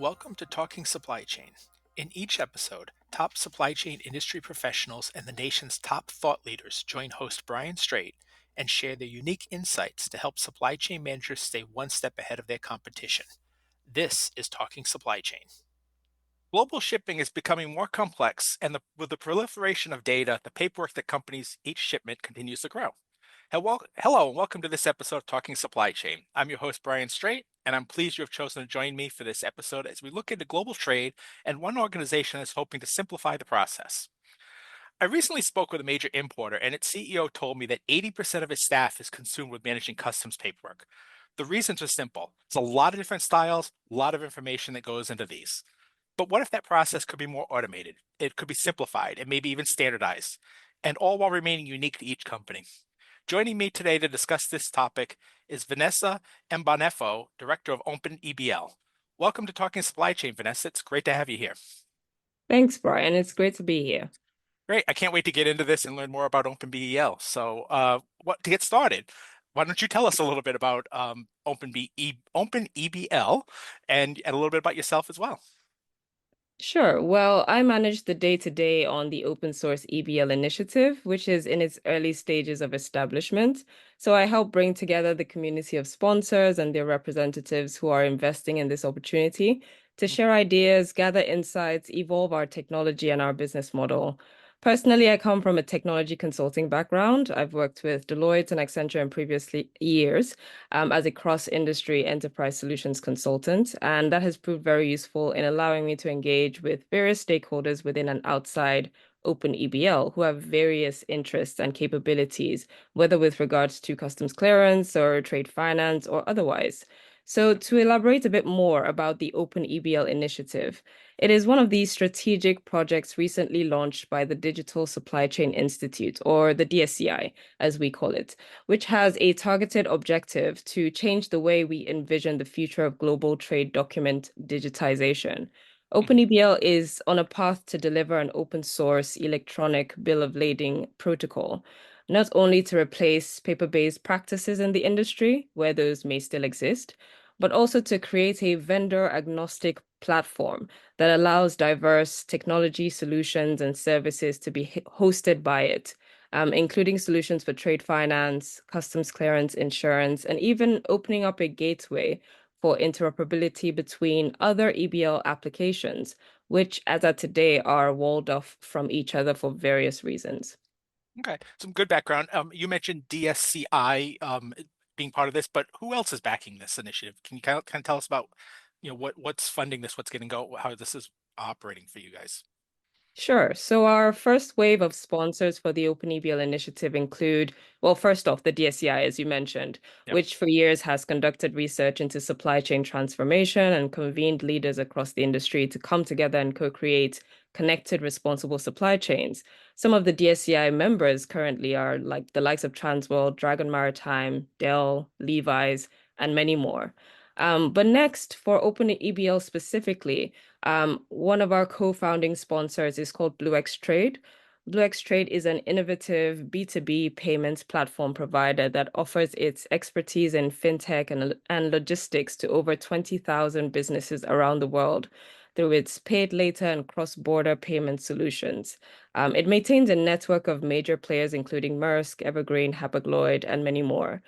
Welcome to Talking Supply Chain. In each episode, top supply chain industry professionals and the nation's top thought leaders join host Brian Strait and share their unique insights to help supply chain managers stay one step ahead of their competition. This is Talking Supply Chain. Global shipping is becoming more complex, and with the proliferation of data, the paperwork that accompanies each shipment continues to grow. Hello, and welcome to this episode of Talking Supply Chain. I'm your host, Brian Strait, and I'm pleased you have chosen to join me for this episode as we look into global trade and one organization is hoping to simplify the process. I recently spoke with a major importer, and its CEO told me that 80% of his staff is consumed with managing customs paperwork. The reasons are simple. It's a lot of different styles, a lot of information that goes into these. But what if that process could be more automated? It could be simplified and maybe even standardized, and all while remaining unique to each company. Joining me today to discuss this topic is Vanessa Mbanefo, Director of Open EBL. Welcome to Talking Supply Chain, Vanessa. It's great to have you here. Thanks, Brian. It's great to be here. Great. I can't wait to get into this and learn more about OpenBEL. So, to get started, why don't you tell us a little bit about Open EBL and a little bit about yourself as well? Sure. Well, I manage the day-to-day on the open source eBL initiative, which is in its early stages of establishment. So I help bring together the community of sponsors and their representatives who are investing in this opportunity to share ideas, gather insights, evolve our technology and our business model. Personally, I come from a technology consulting background. I've worked with Deloitte and Accenture in previous years as a cross-industry enterprise solutions consultant, and that has proved very useful in allowing me to engage with various stakeholders within and outside Open EBL who have various interests and capabilities, whether with regards to customs clearance or trade finance or otherwise. So, to elaborate a bit more about the Open EBL initiative, it is one of these strategic projects recently launched by the Digital Supply Chain Institute, or the DSCI, as we call it, which has a targeted objective to change the way we envision the future of global trade document digitization. Mhm. OpenEBL is on a path to deliver an open source electronic bill of lading protocol, not only to replace paper-based practices in the industry, where those may still exist, but also to create a vendor agnostic platform that allows diverse technology solutions and services to be hosted by it, including solutions for trade finance, customs clearance, insurance, and even opening up a gateway for interoperability between other EBL applications, which, as of today, are walled off from each other for various reasons. Okay, some good background. You mentioned DSCI being part of this, but who else is backing this initiative? Can you kind of tell us about, what's funding this, what's getting go, how this is operating for you guys? Sure. So our first wave of sponsors for the Open EBL initiative include, well, first off, the DSCI, as you mentioned, Yep. which for years has conducted research into supply chain transformation and convened leaders across the industry to come together and co-create connected, responsible supply chains. Some of the DSCI members currently are like the likes of Transworld, Dragon Maritime, Dell, Levi's, and many more. But next, for Open EBL specifically, one of our co-founding sponsors is called BlueX Trade. BlueX Trade is an innovative B2B payments platform provider that offers its expertise in fintech and logistics to over 20,000 businesses around the world through its paid later and cross-border payment solutions. It maintains a network of major players, including Maersk, Evergreen, Hapag-Lloyd, and many more.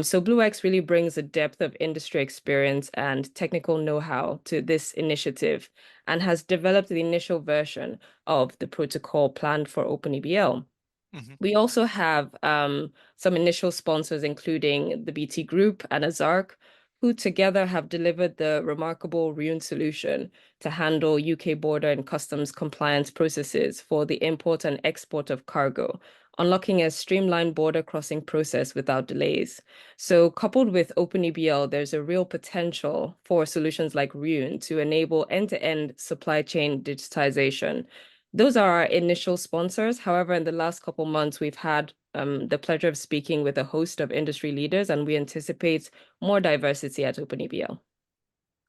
So BlueX really brings a depth of industry experience and technical know-how to this initiative and has developed the initial version of the protocol planned for OpenEBL. Hmm. We also have some initial sponsors, including the BT Group and Azark, who together have delivered the remarkable Rune solution to handle UK border and customs compliance processes for the import and export of cargo, unlocking a streamlined border crossing process without delays. So, coupled with OpenEBL, there's a real potential for solutions like Rune to enable end-to-end supply chain digitization. Those are our initial sponsors. However, in the last couple months, we've had the pleasure of speaking with a host of industry leaders, and we anticipate more diversity at OpenEBL.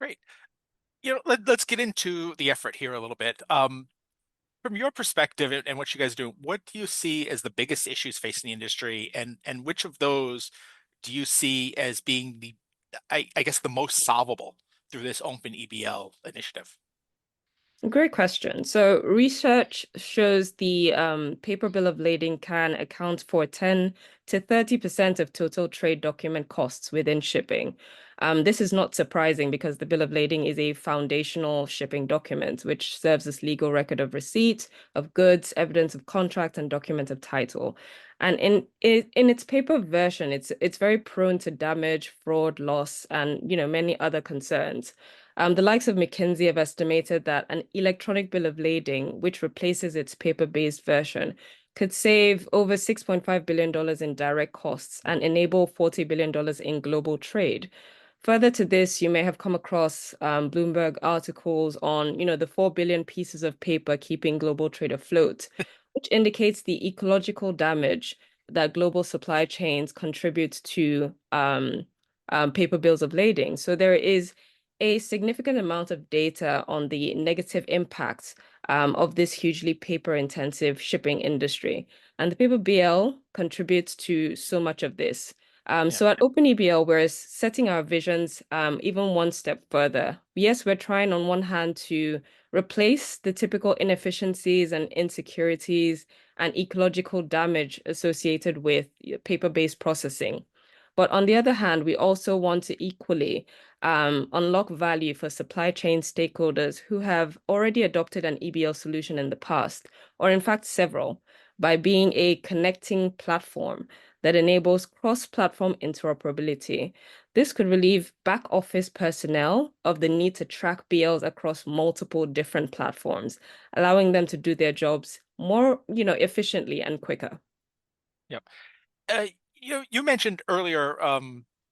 Great. Let's get into the effort here a little bit. From your perspective and what you guys do, what do you see as the biggest issues facing the industry, and which of those do you see as being I guess, the most solvable through this open EBL initiative? Great question. So, research shows the paper bill of lading can account for 10 to 30% of total trade document costs within shipping. This is not surprising because the bill of lading is a foundational shipping document, which serves as legal record of receipt of goods, evidence of contract, and document of title. And in its paper version, it's very prone to damage, fraud, loss, and many other concerns. The likes of McKinsey have estimated that an electronic bill of lading, which replaces its paper-based version, could save over $6.5 billion in direct costs and enable $40 billion in global trade. Further to this, you may have come across Bloomberg articles on, the 4 billion pieces of paper keeping global trade afloat, which indicates the ecological damage that global supply chains contribute to paper bills of lading. So there is a significant amount of data on the negative impacts of this hugely paper-intensive shipping industry. And the paper BL contributes to so much of this. Yeah. So at OpenEBL, we're setting our visions even one step further. Yes, we're trying on one hand to replace the typical inefficiencies and insecurities and ecological damage associated with paper-based processing. But on the other hand, we also want to equally unlock value for supply chain stakeholders who have already adopted an EBL solution in the past, or in fact, several, by being a connecting platform that enables cross-platform interoperability. This could relieve back office personnel of the need to track BLs across multiple different platforms, allowing them to do their jobs more, efficiently and quicker. Yep. Uh, you mentioned earlier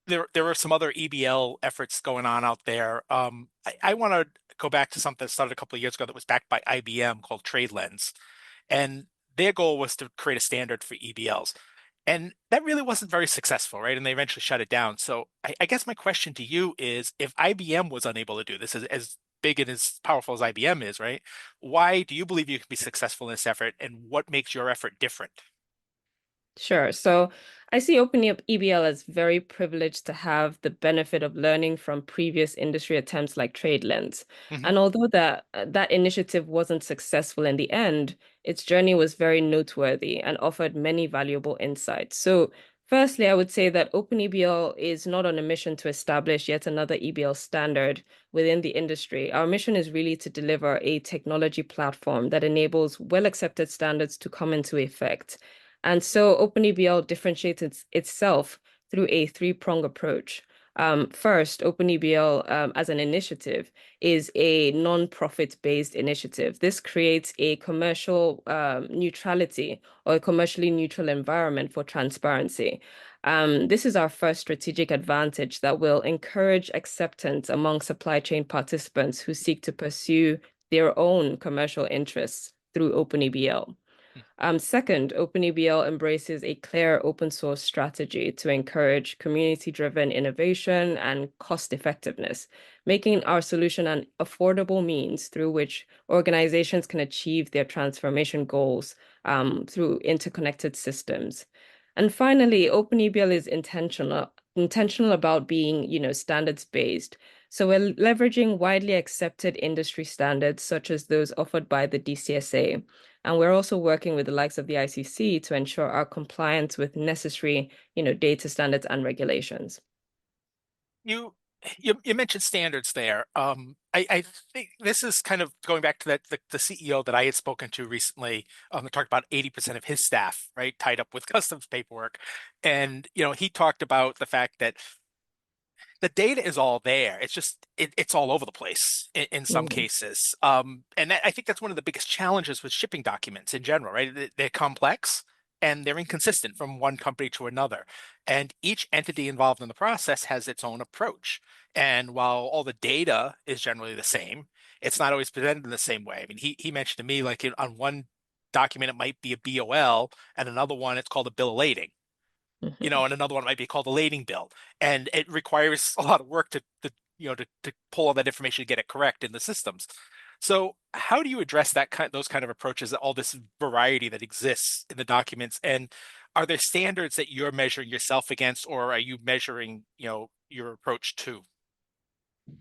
there were some other EBL efforts going on out there. I want to go back to something that started a couple of years ago that was backed by IBM called TradeLens, and their goal was to create a standard for EBLs. And that really wasn't very successful, right? And they eventually shut it down. So I guess my question to you is, if IBM was unable to do this, as big and as powerful as IBM is, right? Why do you believe you can be successful in this effort, and what makes your effort different? Sure. So I see opening up EBL as very privileged to have the benefit of learning from previous industry attempts like TradeLens. Hmm. And although that initiative wasn't successful in the end, its journey was very noteworthy and offered many valuable insights. So firstly, I would say that OpenEBL is not on a mission to establish yet another EBL standard within the industry. Our mission is really to deliver a technology platform that enables well-accepted standards to come into effect. And so OpenEBL differentiates itself through a three-prong approach. First, OpenEBL as an initiative is a non-profit based initiative. This creates a commercial neutrality or a commercially neutral environment for transparency. This is our first strategic advantage that will encourage acceptance among supply chain participants who seek to pursue their own commercial interests through OpenEBL. Second, OpenEBL embraces a clear open source strategy to encourage community-driven innovation and cost effectiveness, making our solution an affordable means through which organizations can achieve their transformation goals through interconnected systems. And finally, OpenEBL is intentional about being, standards based. So we're leveraging widely accepted industry standards, such as those offered by the DCSA. And we're also working with the likes of the ICC to ensure our compliance with necessary, data standards and regulations. You you mentioned standards there. I think this is kind of going back to the CEO that I had spoken to recently. That talked about 80% of his staff, right, tied up with customs paperwork, and he talked about the fact that the data is all there. It's just it's all over the place in some Mhm. cases. And I think that's one of the biggest challenges with shipping documents in general, right? They're complex and they're inconsistent from one company to another. And each entity involved in the process has its own approach. And while all the data is generally the same, it's not always presented in the same way. I mean, he mentioned to me like on one document it might be a BOL, and another one it's called a bill of lading, Mhm. and another one might be called a lading bill. And it requires a lot of work to pull all that information to get it correct in the systems. So how do you address those kind of approaches, all this variety that exists in the documents? And are there standards that you're measuring yourself against, or are you measuring, your approach to?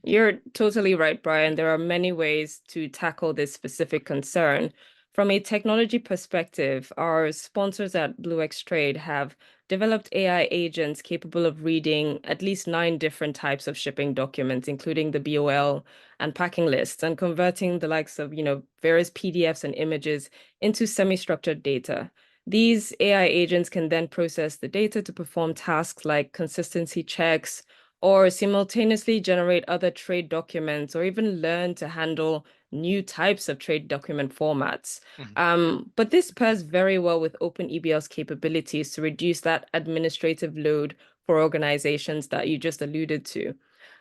You're totally right, Brian. There are many ways to tackle this specific concern. From a technology perspective, our sponsors at BlueX Trade have developed AI agents capable of reading at least 9 different types of shipping documents, including the BOL and packing lists, and converting the likes of, various PDFs and images into semi-structured data. These AI agents can then process the data to perform tasks like consistency checks or simultaneously generate other trade documents or even learn to handle new types of trade document formats. Mhm. But this pairs very well with OpenEBL's capabilities to reduce that administrative load for organizations that you just alluded to.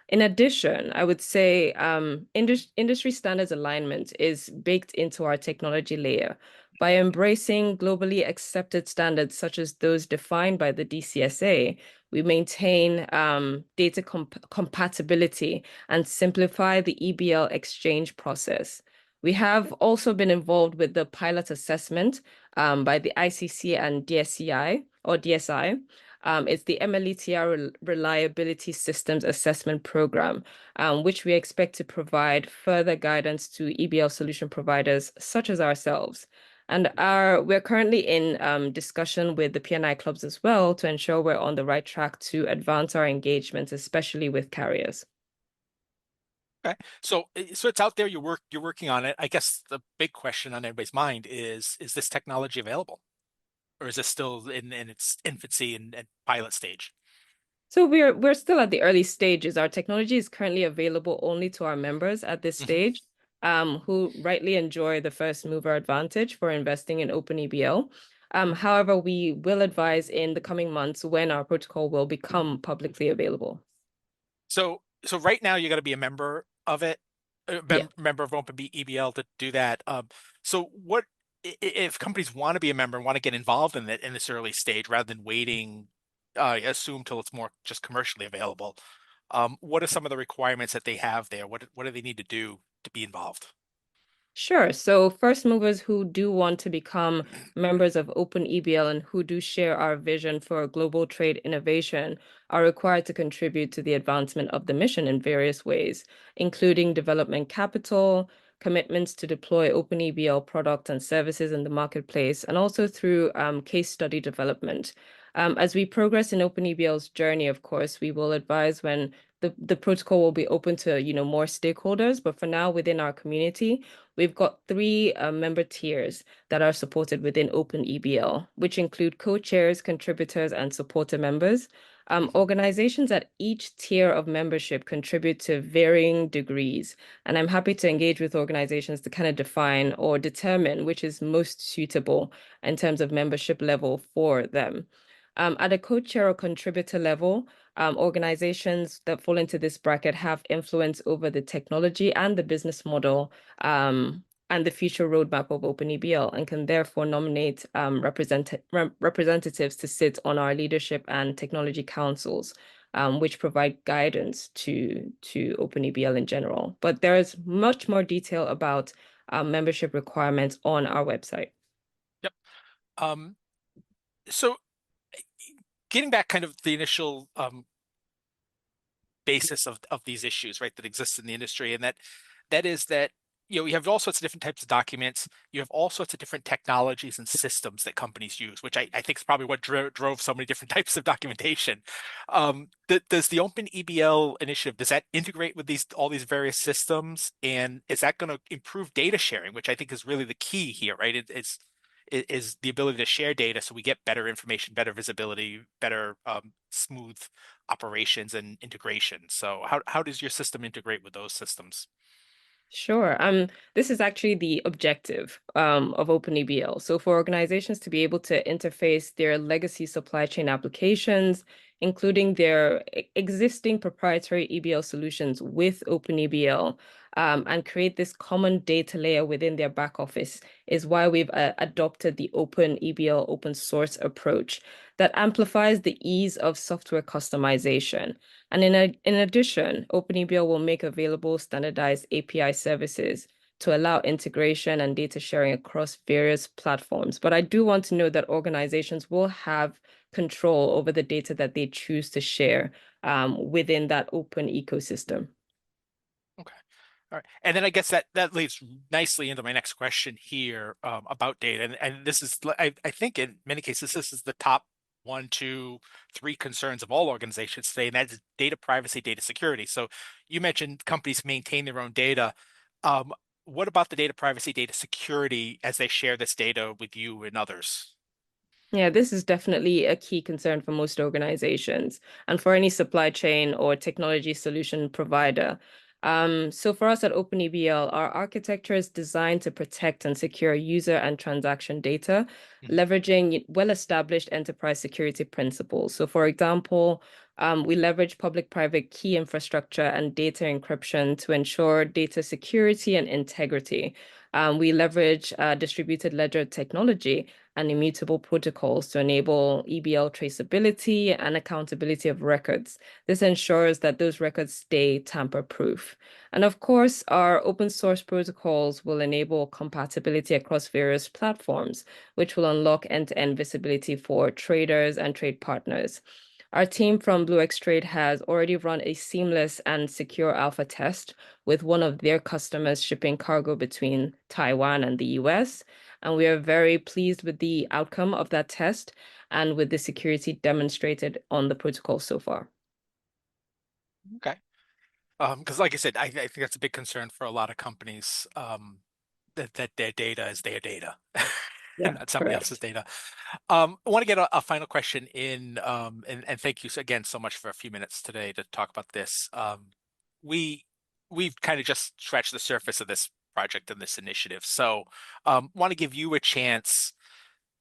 In addition, I would say industry standards alignment is baked into our technology layer. By embracing globally accepted standards such as those defined by the DCSA, we maintain data compatibility and simplify the EBL exchange process. We have also been involved with the pilot assessment by the ICC and DSCI or DSI. It's the MLETR Reliability Systems Assessment Program, which we expect to provide further guidance to EBL solution providers such as ourselves. And we're currently in discussion with the PNI clubs as well to ensure we're on the right track to advance our engagements, especially with carriers. Okay. So it's out there, you're working on it. I guess the big question on everybody's mind is this technology available? Or is this still in its infancy and pilot stage? So we're still at the early stages. Our technology is currently available only to our members at this Mhm. stage, who rightly enjoy the first mover advantage for investing in OpenEBL. However, we will advise in the coming months when our protocol will become publicly available. So right now you got to be a member of it, Yeah. member of OpenEBL to do that. So what if companies want to be a member and want to get involved in it in this early stage rather than waiting, assume till it's more just commercially available? What are some of the requirements that they have there? What do they need to do to be involved? Sure. So first movers who do want to become members of Open EBL and who do share our vision for global trade innovation are required to contribute to the advancement of the mission in various ways, including development capital, commitments to deploy Open EBL products and services in the marketplace, and also through case study development. As we progress in Open EBL's journey, of course, we will advise when the protocol will be open to, more stakeholders, but for now, within our community, we've got 3 member tiers that are supported within Open EBL, which include co-chairs, contributors, and supporter members. Mhm. Organizations at each tier of membership contribute to varying degrees, and I'm happy to engage with organizations to kind of define or determine which is most suitable in terms of membership level for them. At a co-chair or contributor level, organizations that fall into this bracket have influence over the technology and the business model and the future roadmap of OpenEBL and can therefore nominate representatives to sit on our leadership and technology councils, which provide guidance to OpenEBL in general. But there is much more detail about membership requirements on our website. Yep. Um, so getting back kind of the initial basis of these issues, right, that exist in the industry, and that is that you have all sorts of different types of documents. You have all sorts of different technologies and systems that companies use, which I think is probably what drove so many different types of documentation. Does the Open EBL initiative, does that integrate with these all these various systems, and is that going to improve data sharing, which I think is really the key here, right? Is the ability to share data so we get better information, better visibility, better smooth operations and integration. So how does your system integrate with those systems? Sure. This is actually the objective of OpenEBL. So for organizations to be able to interface their legacy supply chain applications, including their existing proprietary EBL solutions with OpenEBL, and create this common data layer within their back office is why we've adopted the OpenEBL open source approach that amplifies the ease of software customization. And in addition, OpenEBL will make available standardized API services to allow integration and data sharing across various platforms. But I do want to know that organizations will have control over the data that they choose to share within that open ecosystem. All right. And then I guess that leads nicely into my next question here about data. And this is, I think in many cases, this is the top one, two, three concerns of all organizations today, and that's data privacy, data security. So you mentioned companies maintain their own data. Um, what about the data privacy, data security as they share this data with you and others? Yeah, this is definitely a key concern for most organizations and for any supply chain or technology solution provider. So for us at OpenEBL, our architecture is designed to protect and secure user and transaction data, Mhm. leveraging well-established enterprise security principles. So for example, we leverage public-private key infrastructure and data encryption to ensure data security and integrity. We leverage distributed ledger technology and immutable protocols to enable eBL traceability and accountability of records. This ensures that those records stay tamper-proof. And of course, our open source protocols will enable compatibility across various platforms, which will unlock end-to-end visibility for traders and trade partners. Our team from BlueX Trade has already run a seamless and secure alpha test with one of their customers shipping cargo between Taiwan and the US. And we are very pleased with the outcome of that test and with the security demonstrated on the protocol so far. Okay. Because like I said, I think that's a big concern for a lot of companies, that their data is their data and Yeah, not somebody else's correct. data. I want to get a final question in, and thank you again so much for a few minutes today to talk about this. We we've kind of just scratched the surface of this project and this initiative, so want to give you a chance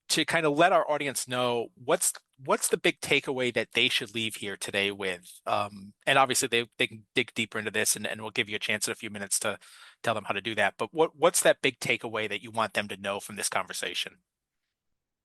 to kind of let our audience know what's the big takeaway that they should leave here today with. And obviously they can dig deeper into this, and we'll give you a chance in a few minutes to tell them how to do that. But what's that big takeaway that you want them to know from this conversation?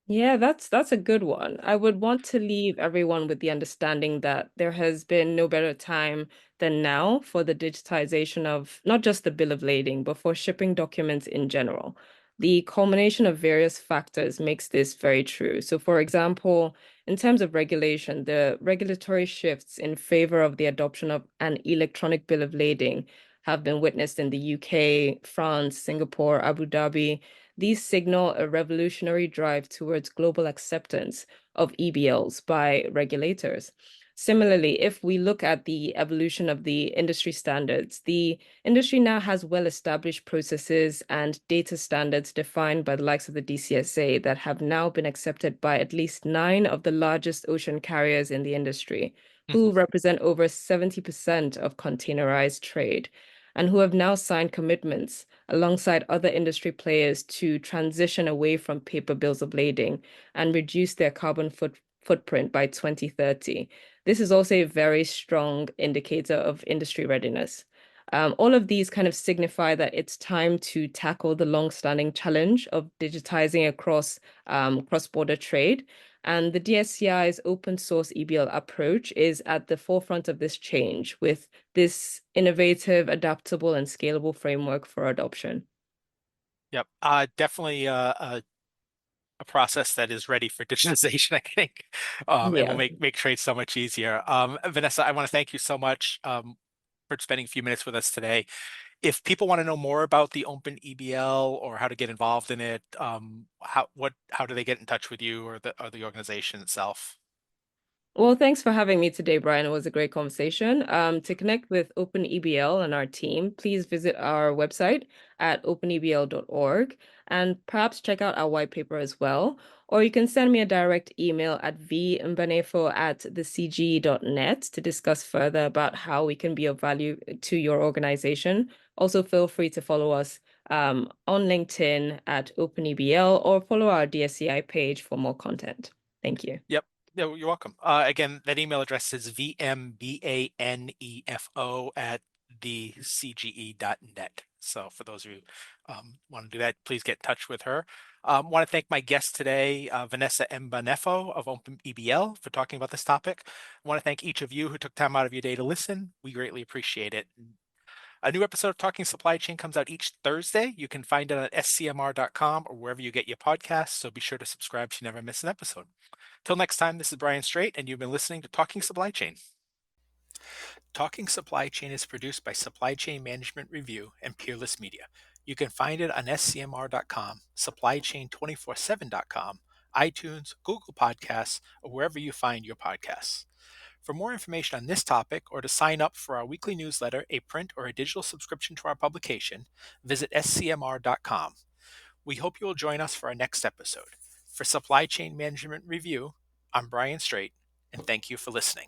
Yeah, that's a good one. I would want to leave everyone with the understanding that there has been no better time than now for the digitization of not just the bill of lading, but for shipping documents in general. The culmination of various factors makes this very true. So, for example, in terms of regulation, the regulatory shifts in favor of the adoption of an electronic bill of lading have been witnessed in the UK, France, Singapore, Abu Dhabi. These signal a revolutionary drive towards global acceptance of EBLs by regulators. Similarly, if we look at the evolution of the industry standards, the industry now has well-established processes and data standards defined by the likes of the DCSA that have now been accepted by at least 9 of the largest ocean carriers in the industry, who Mhm. represent over 70% of containerized trade, and who have now signed commitments alongside other industry players to transition away from paper bills of lading and reduce their carbon footprint by 2030. This is also a very strong indicator of industry readiness. All of these kind of signify that it's time to tackle the long-standing challenge of digitizing across cross-border trade. And the DSCI's open source EBL approach is at the forefront of this change with this innovative, adaptable, and scalable framework for adoption. Yep, definitely a process that is ready for digitization, I think, and will Yeah. make trade so much easier. Vanessa, I want to thank you so much for spending a few minutes with us today. If people want to know more about the Open EBL or how to get involved in it, how do they get in touch with you or the organization itself? Well, thanks for having me today, Brian. It was a great conversation. To connect with OpenEBL and our team, please visit our website at openebl.org and perhaps check out our white paper as well. Or you can send me a direct email at vmbanefo@thecg.net to discuss further about how we can be of value to your organization. Also, feel free to follow us on LinkedIn at OpenEBL or follow our DSCI page for more content. Thank you. Yep. No, you're welcome. Again, that email address is vmbanefo at thecge.net. So for those of you want to do that, please get in touch with her. Want to thank my guest today, Vanessa Mbanefo of OpenEBL, for talking about this topic. Want to thank each of you who took time out of your day to listen. We greatly appreciate it. A new episode of Talking Supply Chain comes out each Thursday. You can find it at scmr.com or wherever you get your podcasts, so be sure to subscribe so you never miss an episode. Till next time, this is Brian Straight, and you've been listening to Talking Supply Chain. Talking Supply Chain is produced by Supply Chain Management Review and Peerless Media. You can find it on scmr.com, supplychain247.com, iTunes, Google Podcasts, or wherever you find your podcasts. For more information on this topic or to sign up for our weekly newsletter, a print or a digital subscription to our publication, visit scmr.com. We hope you will join us for our next episode. For Supply Chain Management Review, I'm Brian Straight, and thank you for listening.